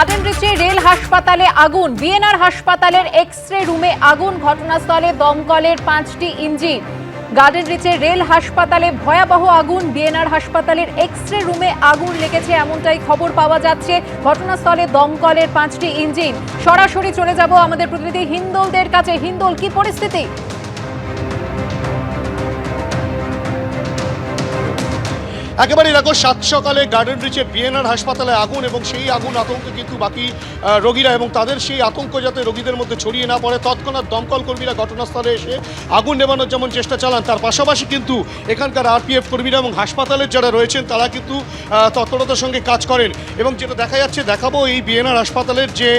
Garden রিচে rail হাসপাতালে আগুন, BNR হাসপাতালের এক্স-রে রুমে আগুন, ঘটনাস্থলে দমকলের 5টি ইঞ্জিন। গার্ডেন রিচে রেল হাসপাতালে ভয়াবহ আগুন, বিএনআর হাসপাতালের এক্স-রে রুমে আগুন লেগেছে এমনটাই খবর পাওয়া যাচ্ছে। ঘটনাস্থলে দমকলের 5টি ইঞ্জিন। সরাসরি চলে যাব আমাদের প্রতিনিধি হিন্দোলদের কাছে। হিন্দোল, কি পরিস্থিতি? একেবারে দেখো, সাত সকালে গার্ডেন রিচের বিএনআর হাসপাতালে আগুন এবং সেই আগুন আতঙ্কে কিন্তু বাকি রোগীরা এবং তাদের সেই আতঙ্ক যাতে রোগীদের মধ্যে ছড়িয়ে না পড়ে তৎক্ষণাৎ দমকল কর্মীরা ঘটনাস্থলে এসে আগুন নেভানোর যেমন চেষ্টা চালান, তার পাশাপাশি কিন্তু এখানকার আরপিএফ কর্মীরা এবং হাসপাতালের যারা রয়েছেন তারা কিন্তু তৎপরতার সঙ্গে কাজ করেন। এবং যেটা দেখা যাচ্ছে, দেখাবো এই বিএনআর হাসপাতালের যে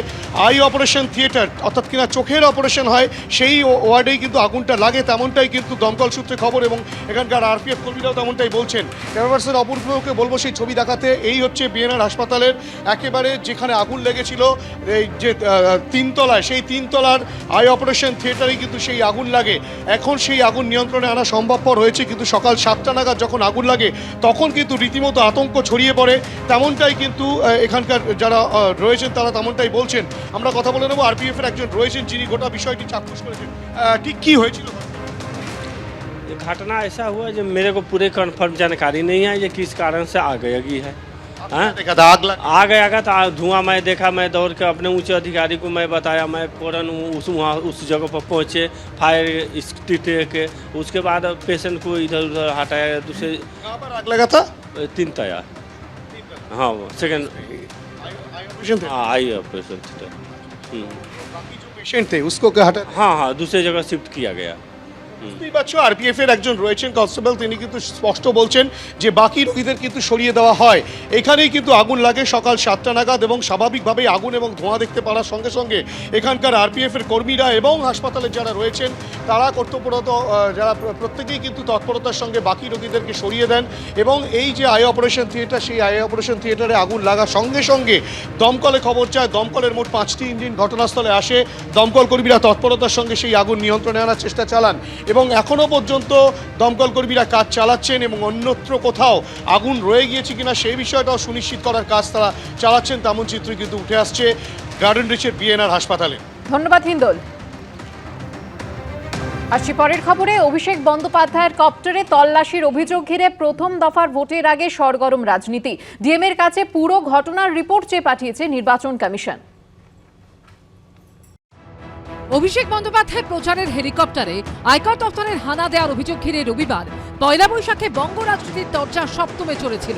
আই অপারেশন থিয়েটার, অর্থাৎ কিনা চোখের অপারেশন হয়, সেই ওয়ার্ডেই কিন্তু আগুনটা লাগে, তেমনটাই কিন্তু দমকল সূত্রে খবর এবং এখানকার আরপিএফ কর্মীরাও তেমনটাই বলছেন। অপূর্বকে বলবো সেই ছবি দেখাতে। এই হচ্ছে বিএনআর হাসপাতালের একেবারে যেখানে আগুন লেগেছিল, এই যে তিনতলায়, সেই তিনতলার আই অপারেশন থিয়েটারেই কিন্তু সেই আগুন লাগে। এখন সেই আগুন নিয়ন্ত্রণে আনা সম্ভবপর হয়েছে, কিন্তু সকাল 7টা নাগাদ যখন আগুন লাগে তখন কিন্তু রীতিমতো আতঙ্ক ছড়িয়ে পড়ে, তেমনটাই কিন্তু এখানকার যারা রয়েছেন তারা তেমনটাই বলছেন। আমরা কথা বলে নেবো আরপিএফের একজন রয়েছেন যিনি গোটা বিষয়টি চাক্ষুষ করেছেন। ঠিক কি হয়েছিল? घटना ऐसा हुआ जो मेरे को पूरे कन्फर्म जानकारी नहीं है ये किस कारण से आग लगी है। देखा था आग आगा तो धुआं मैं देखा, मैं दौड़ के अपने ऊंचे अधिकारी को मैं बताया, मैं फौरन वहाँ उस जगह पर पहुँचे, फायर एक्सटिंग्विशर के। उसके बाद पेशेंट को इधर उधर हटाया। दूसरे कहाँ पर आग लगा था? 3 तया। हाँ, सेकेंड आई ऑपरेशन थिएटर। बाकी जो पेशेंट थे उसको क्या हटा? हाँ हाँ, दूसरी जगह शिफ्ट किया गया। বুঝতেই পারছো, আরপিএফ এর একজন রয়েছেন কনস্টেবল, তিনি কিন্তু স্পষ্ট বলছেন যে বাকি রোগীদের কিন্তু সরিয়ে দেওয়া হয়। এখানেই কিন্তু আগুন লাগে সকাল 7টা নাগাদ এবং স্বাভাবিকভাবেই আগুন এবং ধোঁয়া দেখতে পাওয়ার সঙ্গে সঙ্গে এখানকার আরপিএফ এর কর্মীরা এবং হাসপাতালে যারা রয়েছেন তারা কর্তব্যরত যারা প্রত্যেকেই কিন্তু তৎপরতার সঙ্গে বাকি রোগীদেরকে সরিয়ে দেন। এবং এই যে আই অপারেশন থিয়েটার, সেই আই অপারেশন থিয়েটারে আগুন লাগার সঙ্গে সঙ্গে দমকলে খবর যায়। দমকলের মোট 5টি ইঞ্জিন ঘটনাস্থলে আসে। দমকল কর্মীরা তৎপরতার সঙ্গে সেই আগুন নিয়ন্ত্রণে আনার চেষ্টা চালান এবং এখনও পর্যন্ত দমকল কর্মীরা কাজ চালাচ্ছেন এবং অন্যত্র কোথাও আগুন রয়ে গিয়েছে কিনা সেই বিষয়টাও সুনিশ্চিত করার কাজ তারা চালাচ্ছেন। তেমন চিত্র কিন্তু উঠে আসছে গার্ডেন রিচের বিএনআর হাসপাতালে। ধন্যবাদ হিন্দোল। আসছি পরের খবরে। অভিষেক বন্দ্যোপাধ্যায়ের কপ্টারে তল্লাশির অভিযোগ ঘিরে প্রথম দফার ভোটের আগে সরগরম রাজনীতি। ডিএমের কাছে পুরো ঘটনার রিপোর্ট চেয়ে পাঠিয়েছে নির্বাচন কমিশন। অভিষেক বন্দ্যোপাধ্যায় প্রচারের হেলিকপ্টারে আয়কর দফতরের হানা দেওয়ার অভিযোগ ঘিরে রবিবার পয়লা বৈশাখে বঙ্গ রাজনীতির চর্চা সপ্তমে চলেছিল।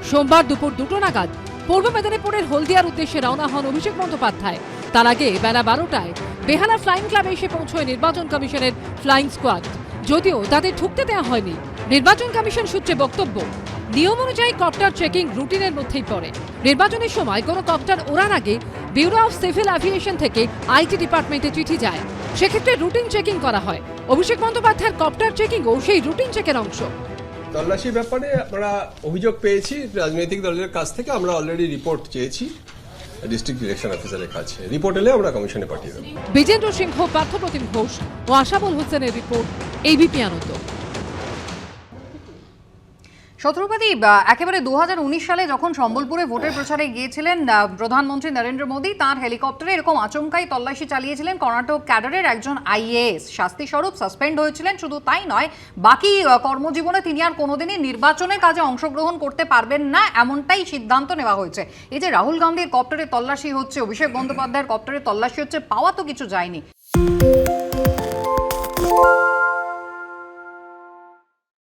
সোমবার দুপুর 2টো নাগাদ পূর্ব মেদিনীপুরের হলদিয়ার উদ্দেশ্যে রওনা হন অভিষেক বন্দ্যোপাধ্যায়। তার আগে বেলা 12টায় বেহালা ফ্লাইং ক্লাবে এসে পৌঁছয় নির্বাচন কমিশনের ফ্লাইং স্কোয়াড, যদিও তাদের ঢুকতে দেওয়া হয়নি। নির্বাচন কমিশন সূত্রে বক্তব্য, নিয়ম অনুযায়ী কপ্টার চেকিং রুটিনের মধ্যেই পড়ে। নির্বাচনের সময় কোনো কপ্টার ওড়ার আগে ব্যুরো অফ সিভিল অ্যাভিয়েশন থেকে আইটি ডিপার্টমেন্টে চিঠি যায়, সেক্ষেত্রে রুটিন চেকিং করা হয়। অভিষেক বন্দ্যোপাধ্যায়ের কপ্টার চেকিংও সেই রুটিন চেকের অংশ। তল্লাশির ব্যাপারে আমরা অভিযোগ পেয়েছি রাজনৈতিক দলের কাছ থেকে, আমরা অলরেডি রিপোর্ট চেয়েছি ডিস্ট্রিক্ট ইলেকশন অফিসারের কাছে। রিপোর্ট এলে আমরা কমিশনে পাঠিয়ে দেব। বিজেন্দ্র সিংহ, পার্থপ্রতিম ঘোষ ও আশাবুল হোসেনের রিপোর্ট, এবিপি আনন্দ। শত্রুপতি, একেবারে 2019 সালে যখন সম্বলপুরে ভোটের প্রচারে গিয়েছিলেন প্রধানমন্ত্রী নরেন্দ্র মোদী, তাঁর হেলিকপ্টারে এরকম আচমকাই তল্লাশি চালিয়েছিলেন কর্ণাটক ক্যাডারের একজন আইএএস। শাস্তি স্বরূপ সাসপেন্ড হয়েছিলেন। শুধু তাই নয়, বাকি কর্মজীবনে তিনি আর কোনোদিনই নির্বাচনের কাজে অংশগ্রহণ করতে পারবেন না, এমনটাই সিদ্ধান্ত নেওয়া হয়েছে। এই যে রাহুল গান্ধীর কপ্টারে তল্লাশি হচ্ছে, অভিষেক বন্দ্যোপাধ্যায়ের কপ্টারে তল্লাশি হচ্ছে, পাওয়া তো কিছু যায়নি।